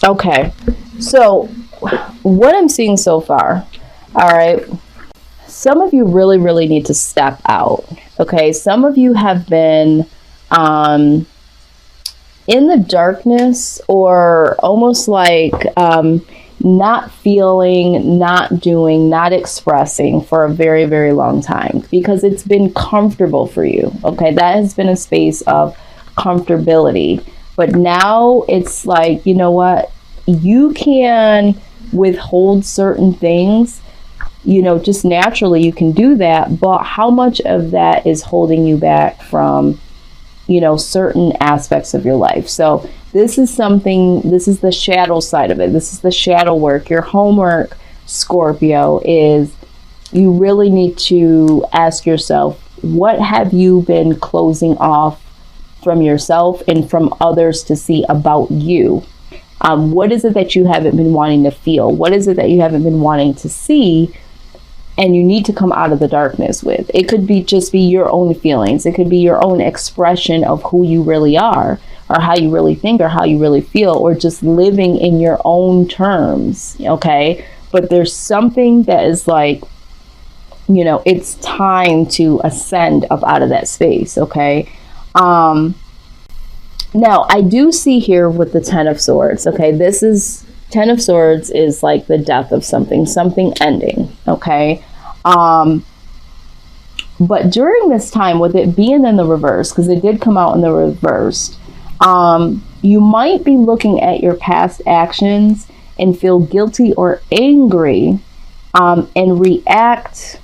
Okay. So what I'm seeing so far, all right, some of you really, really need to step out. Okay. Some of you have been um, in the darkness, or almost like not feeling, not doing, not expressing for a very, very long time because it's been comfortable for you. Okay. That has been a space of comfortability. But now it's like, you know what? You can withhold certain things, just naturally you can do that. But how much of that is holding you back from certain aspects of your life? So this is the shadow side of it. This is the shadow work. Your homework, Scorpio, is you really need to ask yourself, what have you been closing off from yourself and from others to see about you? What is it that you haven't been wanting to feel? What is it that you haven't been wanting to see? And you need to come out of the darkness with. It could be just be your own feelings. It could be your own expression of who you really are, or how you really think, or how you really feel, or just living in your own terms. Okay. But there's something that is like, it's time to ascend up out of that space. Okay. Now I do see here with the Ten of Swords. Okay. This is Ten of Swords is like the death of something ending. Okay. But during this time, with it being in the reverse, because it did come out in the reverse, you might be looking at your past actions and feel guilty or angry, and react.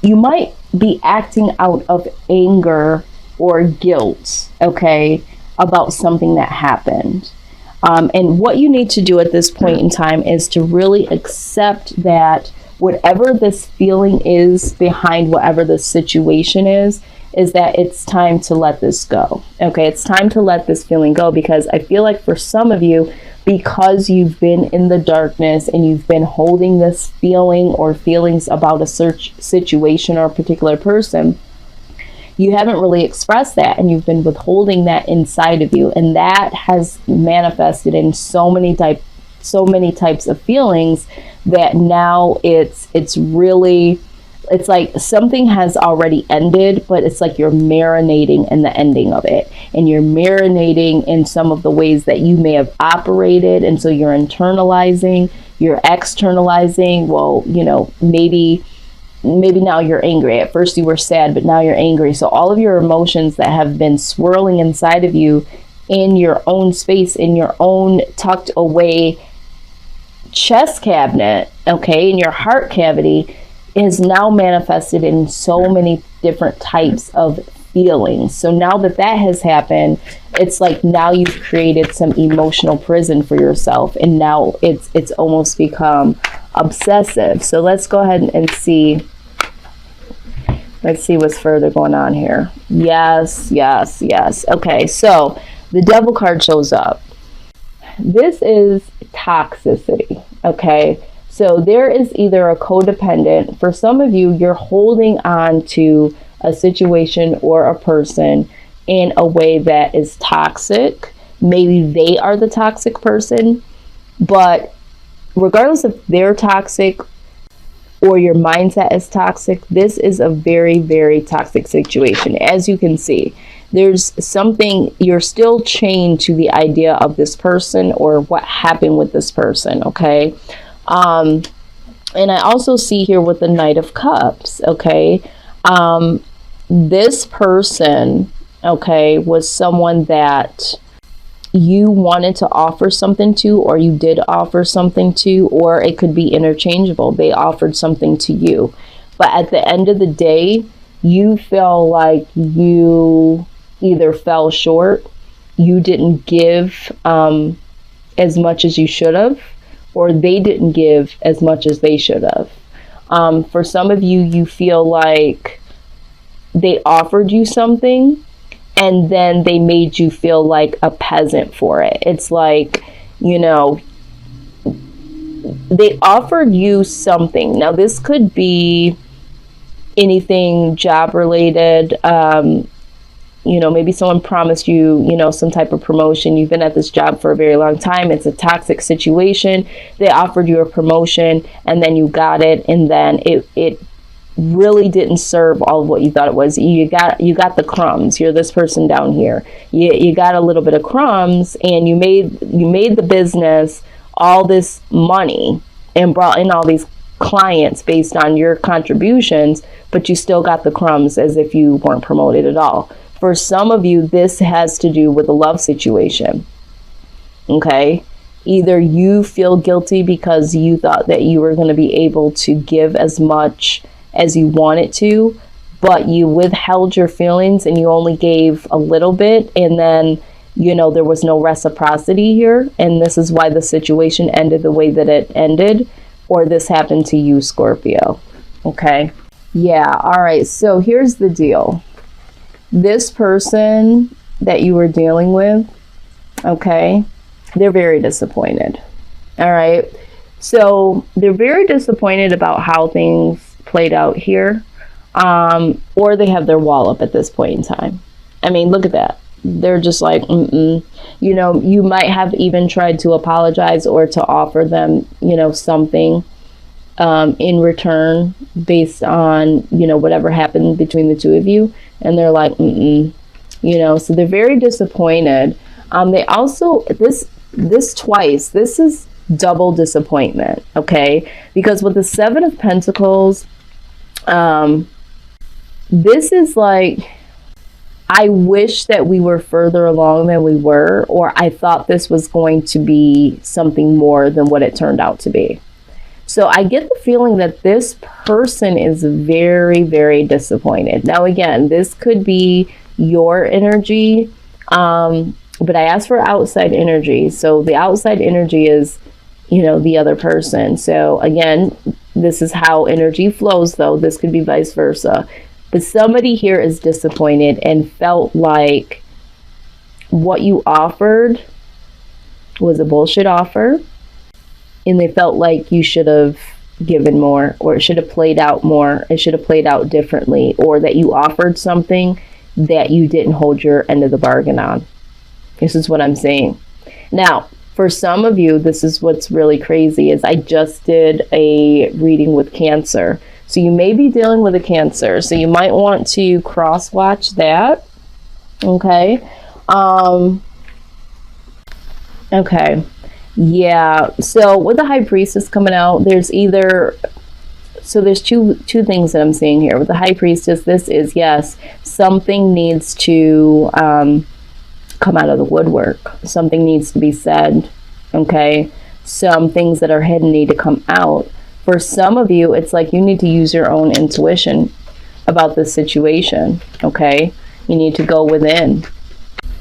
You might be acting out of anger or guilt, okay, about something that happened. And what you need to do at this point in time is to really accept that whatever this feeling is behind whatever the situation is that it's time to let this go. Okay, it's time to let this feeling go, because I feel like for some of you, because you've been in the darkness and you've been holding this feeling or feelings about a situation or a particular person, you haven't really expressed that, and you've been withholding that inside of you, and that has manifested in so many types of feelings that now it's like something has already ended, but it's like you're marinating in the ending of it, and you're marinating in some of the ways that you may have operated, and so you're internalizing, you're externalizing. Well, maybe now you're angry. At first you were sad, but now you're angry. So all of your emotions that have been swirling inside of you in your own space, in your own tucked away chest cabinet, okay, in your heart cavity, is now manifested in so many different types of feelings. So now that has happened, it's like now you've created some emotional prison for yourself, and now it's almost become obsessive. So let's go ahead and see. Let's see what's further going on here. Yes. Okay, so the Devil card shows up. This is toxicity, okay? So there is either a codependent. For some of you, you're holding on to a situation or a person in a way that is toxic. Maybe they are the toxic person, but regardless if they're toxic or your mindset is toxic, this is a very, very toxic situation. As you can see, there's something, you're still chained to the idea of this person or what happened with this person, okay? And I also see here with the Knight of Cups, okay? This person, okay, was someone that you wanted to offer something to, or you did offer something to, or it could be interchangeable. They offered something to you. But at the end of the day, you feel like you either fell short, you didn't give as much as you should have, or they didn't give as much as they should have. For some of you, you feel like they offered you something and then they made you feel like a peasant for it. It's like, they offered you something. Now, this could be anything job related. maybe someone promised you, some type of promotion. You've been at this job for a very long time. It's a toxic situation. They offered you a promotion and then you got it. And then it really didn't serve all of what you thought it was. You got the crumbs. You're this person down here. You got a little bit of crumbs, and you made the business all this money and brought in all these clients based on your contributions, but you still got the crumbs as if you weren't promoted at all. For some of you, this has to do with a love situation. Okay? Either you feel guilty because you thought that you were going to be able to give as much as you wanted to, but you withheld your feelings and you only gave a little bit, and then there was no reciprocity here, and this is why the situation ended the way that it ended, or this happened to you, Scorpio. Okay? Yeah, all right, so here's the deal. This person that you were dealing with, okay, they're very disappointed. All right? So they're very disappointed about how things played out here, or they have their wall up at this point in time. I mean, look at that. They're just like, you might have even tried to apologize or to offer them, something in return based on, whatever happened between the two of you. And they're like, so they're very disappointed. They also, this twice, this is double disappointment, okay? Because with the Seven of Pentacles, this is like, I wish that we were further along than we were, or I thought this was going to be something more than what it turned out to be. So I get the feeling that this person is very, very disappointed. Now, again, this could be your energy, but I asked for outside energy. So the outside energy is, the other person. So again, this is how energy flows, though. This could be vice versa. But somebody here is disappointed and felt like what you offered was a bullshit offer. And they felt like you should have given more, or it should have played out more. It should have played out differently, or that you offered something that you didn't hold your end of the bargain on. This is what I'm saying. Now, for some of you, this is what's really crazy, is I just did a reading with Cancer. So you may be dealing with a Cancer. So you might want to cross-watch that. Okay. Okay. Yeah. So with the High Priestess coming out, there's two things that I'm seeing here. With the High Priestess, this is, yes, something needs to come out of the woodwork. Something needs to be said. Okay. Some things that are hidden need to come out. For some of you, it's like you need to use your own intuition about this situation. Okay. You need to go within.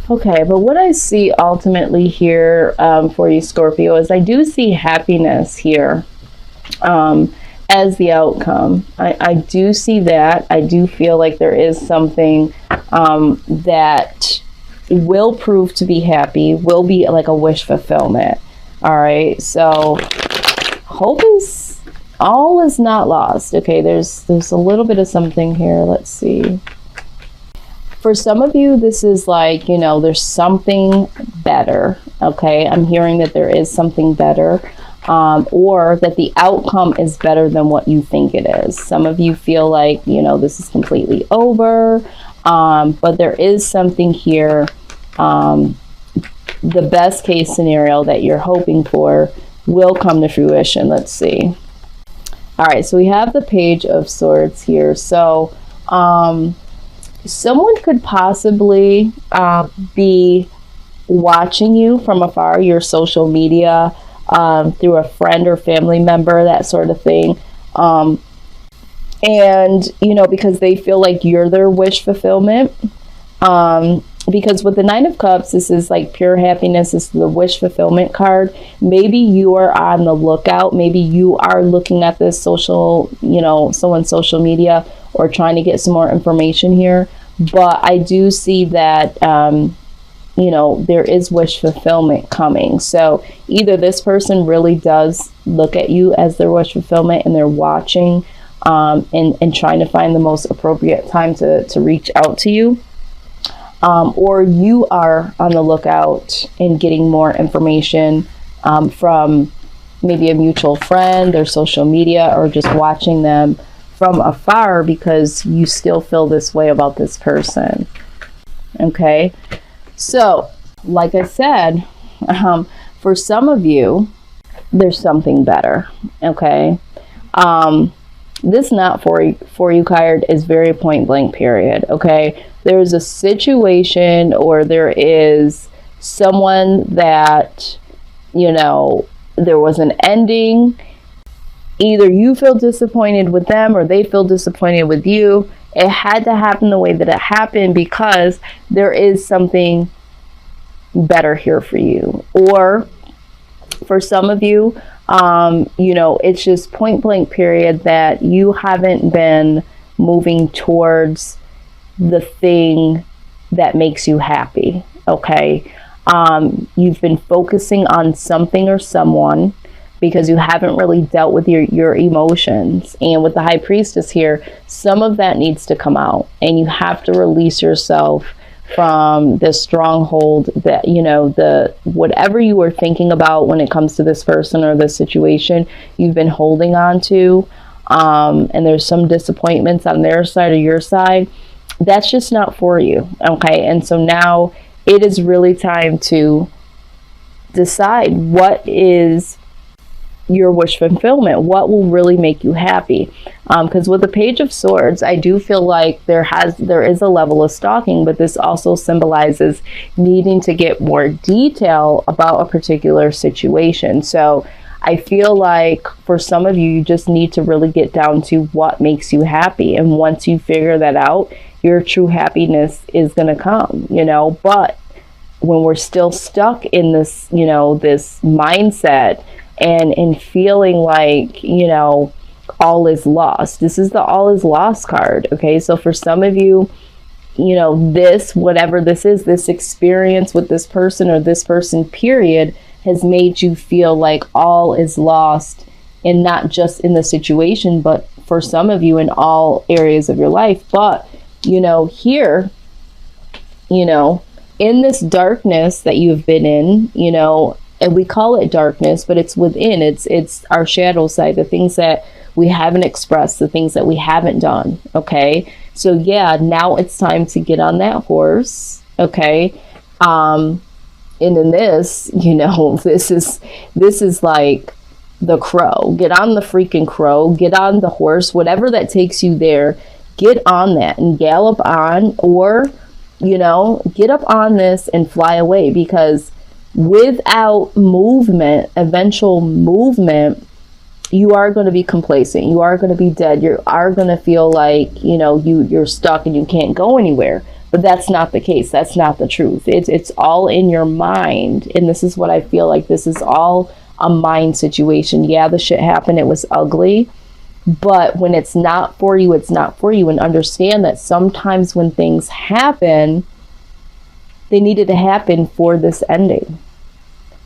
Okay, but what I see ultimately here for you, Scorpio, is I do see happiness here as the outcome. I do see that. I do feel like there is something that will prove to be happy, will be like a wish fulfillment. All right, so hope is all is not lost. Okay, there's a little bit of something here. Let's see. For some of you, this is like, there's something better. Okay, I'm hearing that there is something better, or that the outcome is better than what you think it is. Some of you feel like, this is completely over, but there is something here. The best case scenario that you're hoping for will come to fruition. Let's see. All right, so we have the Page of Swords here. So, someone could possibly be watching you from afar, your social media, through a friend or family member, that sort of thing. And, because they feel like you're their wish fulfillment. Because with the Nine of Cups, this is like pure happiness. This is the wish fulfillment card. Maybe you are on the lookout. Maybe you are looking at this someone's social media, or trying to get some more information here. But I do see that, there is wish fulfillment coming. So either this person really does look at you as their wish fulfillment, and they're watching and trying to find the most appropriate time to reach out to you. or you are on the lookout and getting more information from maybe a mutual friend or social media, or just watching them from afar because you still feel this way about this person. Okay, so like I said, for some of you, there's something better. Okay, this not for you card is very point blank, period. Okay, there's a situation, or there is someone that, you know, there was an ending. Either you feel disappointed with them or they feel disappointed with you. It had to happen the way that it happened because there is something better here for you. Or for some of you, you know, it's just point blank, period, that you haven't been moving towards the thing that makes you happy. Okay. You've been focusing on something or someone because you haven't really dealt with your emotions. And with the High Priestess here, some of that needs to come out, and you have to release yourself from the stronghold that, you know, the whatever you were thinking about when it comes to this person or this situation, you've been holding on to, and there's some disappointments on their side or your side. That's just not for you. Okay. And so now it is really time to decide what is your wish fulfillment, what will really make you happy. Because with the Page of Swords, I do feel like there is a level of stalking, but this also symbolizes needing to get more detail about a particular situation. So I feel like for some of you, you just need to really get down to what makes you happy. And once you figure that out, your true happiness is going to come, you know. But when we're still stuck in this, you know, this mindset and feeling like, you know, all is lost. This is the all is lost card. Okay. So for some of you, you know, this, whatever this is, this experience with this person or this person, period, has made you feel like all is lost, and not just in the situation, but for some of you in all areas of your life. But, you know, here, you know, in this darkness that you've been in, you know, and we call it darkness, but it's within, it's our shadow side, the things that we haven't expressed, the things that we haven't done. Okay. So yeah, now it's time to get on that horse. Okay. And in this, you know, this is like the crow. Get on the freaking crow, get on the horse, whatever that takes you there, get on that and gallop on, or, you know, get up on this and fly away, because without movement, eventual movement, you are going to be complacent. You are going to be dead. You are going to feel like, you know, you're stuck and you can't go anywhere. But that's not the case. That's not the truth. It's all in your mind. And this is what I feel like. This is all a mind situation. Yeah, the shit happened. It was ugly. But when it's not for you, it's not for you. And understand that sometimes when things happen, they needed to happen for this ending.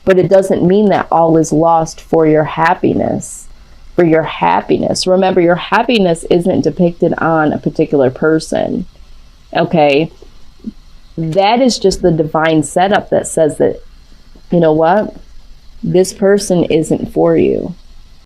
But it doesn't mean that all is lost for your happiness. For your happiness. Remember, your happiness isn't depicted on a particular person. Okay? That is just the divine setup that says that, you know what? This person isn't for you.